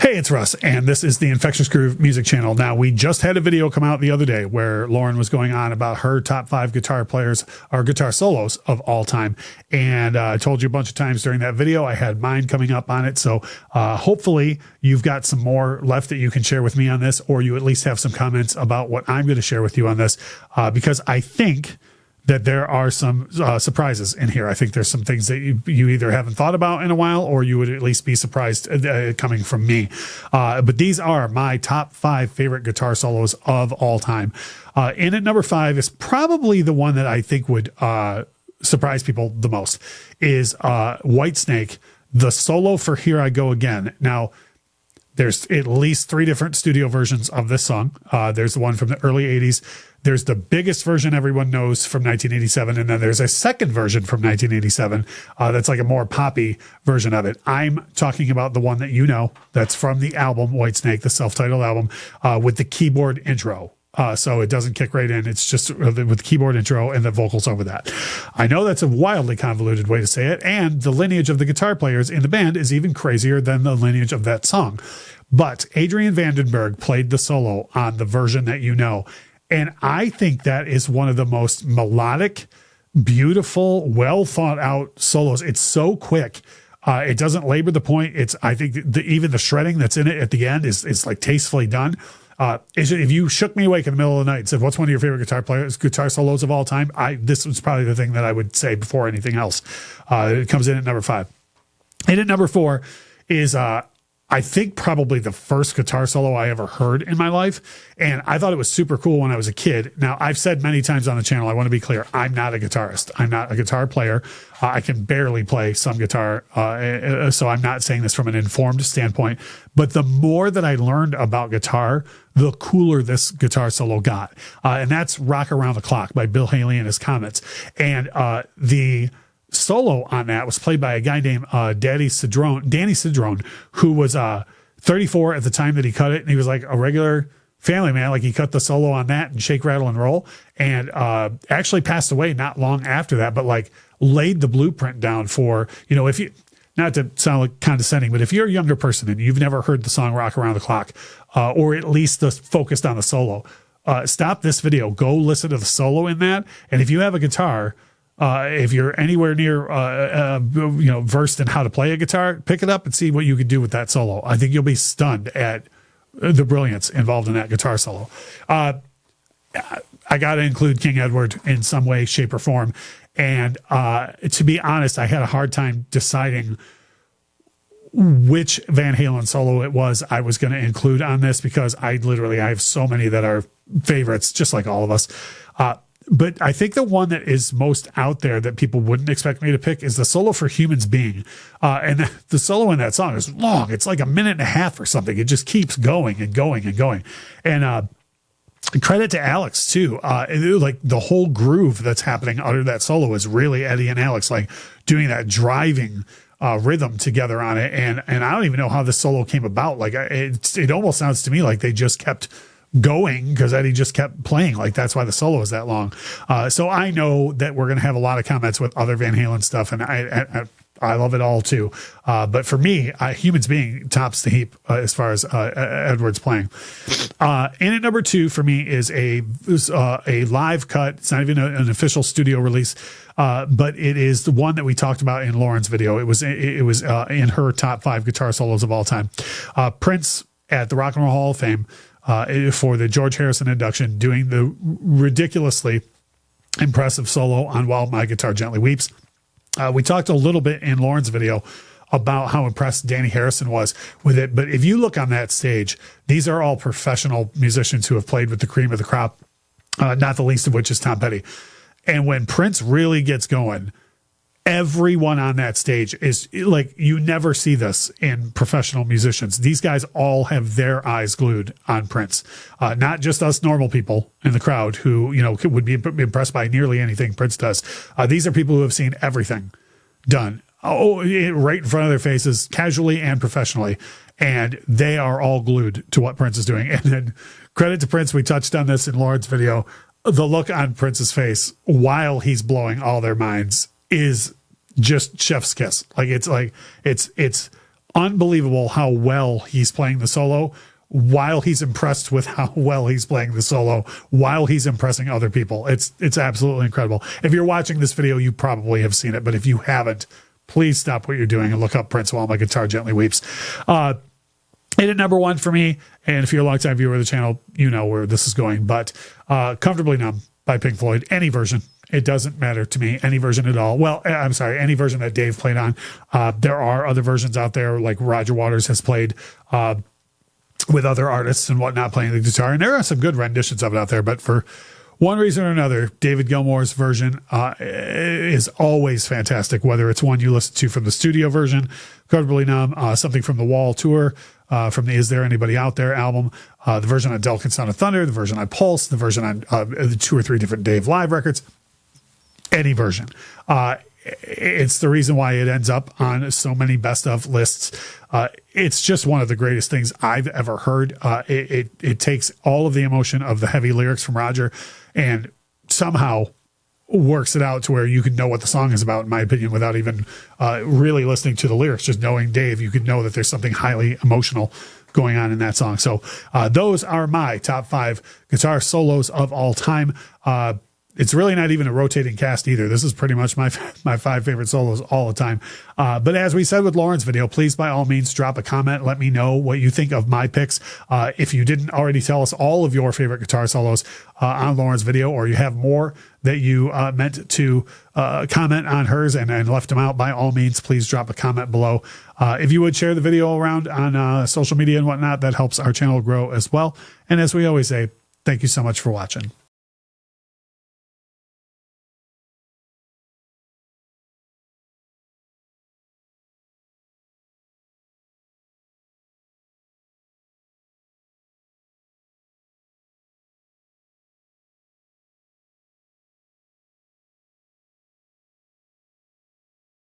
Hey, it's Russ, and this is the Infectious Groove music channel. Now, we just had a video come out the other day where Lauren was going on about her top 5 guitar players or guitar solos of all time. And I told you a bunch of times during that video, I had mine coming up on it. So hopefully you've got some more left that you can share with me on this, or you at least have some comments about what I'm going to share with you on this, because I think that there are some surprises in here. I think there's some things that you either haven't thought about in a while, or you would at least be surprised coming from me. But these are my top 5 favorite guitar solos of all time. In at number 5 is probably the one that I think would surprise people the most, is Whitesnake, the solo for Here I Go Again. Now, there's at least 3 different studio versions of this song. There's the one from the early 80s. There's the biggest version everyone knows from 1987. And then there's a second version from 1987 that's like a more poppy version of it. I'm talking about the one that you know, that's from the album Whitesnake, the self-titled album, with the keyboard intro. So it doesn't kick right in. It's just with the keyboard intro and the vocals over that. I know that's a wildly convoluted way to say it. And the lineage of the guitar players in the band is even crazier than the lineage of that song. But Adrian Vandenberg played the solo on the version that you know. And I think that is one of the most melodic, beautiful, well thought out solos. It's so quick. It doesn't labor the point. I think even the shredding that's in it at the end is like tastefully done. If you shook me awake in the middle of the night and said, what's one of your favorite guitar solos of all time? This was probably the thing that I would say before anything else. It comes in at number 5. And at number 4 is, I think probably the first guitar solo I ever heard in my life. And I thought it was super cool when I was a kid. Now, I've said many times on the channel, I want to be clear, I'm not a guitarist. I'm not a guitar player. I can barely play some guitar. So I'm not saying this from an informed standpoint. But the more that I learned about guitar, the cooler this guitar solo got. And that's Rock Around the Clock by Bill Haley and his Comets. And the solo on that was played by a guy named Danny Cedrone, who was 34 at the time that he cut it, and he was like a regular family man. Like, he cut the solo on that and Shake, Rattle, and Roll, and actually passed away not long after that, but like laid the blueprint down for, if you, not to sound like condescending, but if you're a younger person and you've never heard the song Rock Around the Clock, or at least focused on the solo, stop this video, go listen to the solo in that. And if you have a guitar, if you're anywhere near, versed in how to play a guitar, pick it up and see what you could do with that solo. I think you'll be stunned at the brilliance involved in that guitar solo. I got to include King Edward in some way, shape, or form. And to be honest, I had a hard time deciding which Van Halen solo it was I was going to include on this, because I have so many that are favorites, just like all of us. But I think the one that is most out there that people wouldn't expect me to pick is the solo for Humans Being. And the solo in that song is long. It's like a minute and a half or something. It just keeps going and going and going. And credit to Alex, too. Like, the whole groove that's happening under that solo is really Eddie and Alex, like, doing that driving rhythm together on it. And I don't even know how this solo came about. Like, it almost sounds to me like they just kept going because Eddie just kept playing. Like, that's why the solo is that long. So I know that we're going to have a lot of comments with other Van Halen stuff, and I love it all too. But for me, Humans Being tops the heap as far as Edwards playing. And at number 2 for me is a live cut. It's not even an official studio release, but it is the one that we talked about in Lauren's video. It was in her top 5 guitar solos of all time. Prince at the Rock and Roll Hall of Fame, for the George Harrison induction, doing the ridiculously impressive solo on While My Guitar Gently Weeps. We talked a little bit in Lauren's video about how impressed Danny Harrison was with it. But if you look on that stage, these are all professional musicians who have played with the cream of the crop, not the least of which is Tom Petty. And when Prince really gets going, everyone on that stage is like, you never see this in professional musicians. These guys all have their eyes glued on Prince, not just us normal people in the crowd who, would be impressed by nearly anything Prince does. These are people who have seen everything done right in front of their faces, casually and professionally. And they are all glued to what Prince is doing. And then credit to Prince. We touched on this in Lauren's video. The look on Prince's face while he's blowing all their minds is just chef's kiss. Like, it's unbelievable how well he's playing the solo while he's impressed with how well he's playing the solo while he's impressing other people. It's absolutely incredible. If you're watching this video, you probably have seen it, but if you haven't, please stop what you're doing and look up Prince While My Guitar Gently Weeps. It at number one for me, and if you're a longtime viewer of the channel, you know where this is going, but Comfortably Numb by Pink Floyd, any version. It doesn't matter to me, any version at all. Well, I'm sorry, any version that Dave played on. There are other versions out there, like Roger Waters has played with other artists and whatnot playing the guitar, and there are some good renditions of it out there, but for one reason or another, David Gilmour's version is always fantastic, whether it's one you listen to from the studio version, Comfortably Numb, something from the Wall tour, from the Is There Anybody Out There album, the version on Delicate Sound of Thunder, the version on Pulse, the version on the 2 or 3 different Dave live records, any version. It's the reason why it ends up on so many best of lists. It's just one of the greatest things I've ever heard. It takes all of the emotion of the heavy lyrics from Roger and somehow works it out to where you can know what the song is about, in my opinion, without even really listening to the lyrics. Just knowing Dave, you could know that there's something highly emotional going on in that song. So those are my top 5 guitar solos of all time. It's really not even a rotating cast either. This is pretty much my 5 favorite solos all the time. But as we said with Lauren's video, please by all means drop a comment. Let me know what you think of my picks. If you didn't already tell us all of your favorite guitar solos on Lauren's video, or you have more that you meant to comment on hers and left them out, by all means, please drop a comment below. If you would share the video around on social media and whatnot, that helps our channel grow as well. And as we always say, thank you so much for watching.